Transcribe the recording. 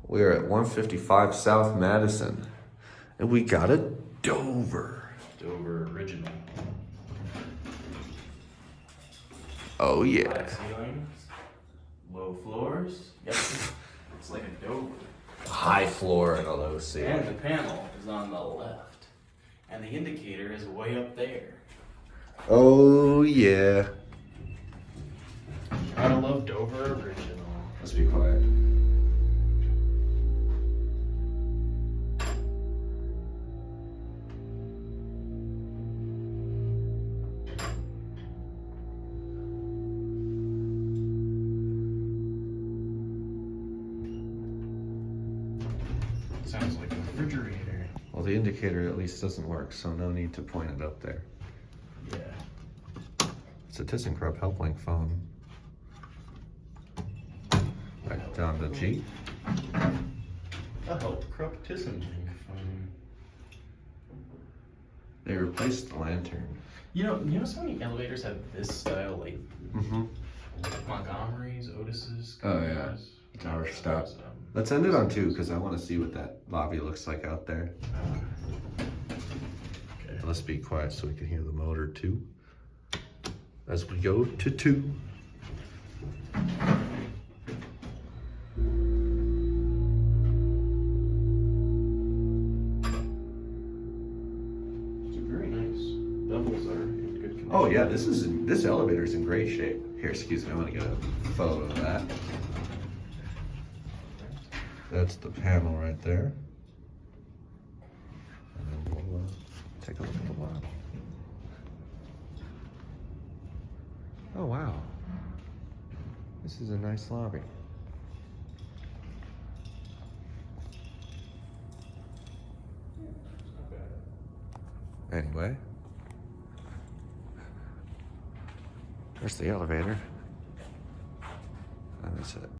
We are at 155 South Madison. And we got a Dover. Dover original. Oh yeah. High ceilings, low floors. Yep. It's like a Dover. High floor and a low ceiling. And the panel is on the left. And the indicator is way up there. Oh yeah. Gotta love Dover original. Let's be quiet. Sounds like a refrigerator. Well, the indicator at least doesn't work, so no need to point it up there. Yeah. It's a ThyssenKrupp HelpLink phone. Back down to G. A HelpKrupp ThyssenKrupp phone. They replaced the lantern. You know so many elevators have this style, like Montgomery's, Otis's. Oh yeah. Tower stop. Let's end it on 2 because I want to see what that lobby looks like out there. Okay. Let's be quiet so we can hear the motor too. As we go to 2. It's a very nice. Doubles are in good condition. Oh yeah, this elevator's in great shape. Here, excuse me, I want to get a photo of that. That's the panel right there. And then we'll take a look at the lobby. Oh wow, this is a nice lobby. Anyway, there's the elevator. And that's it.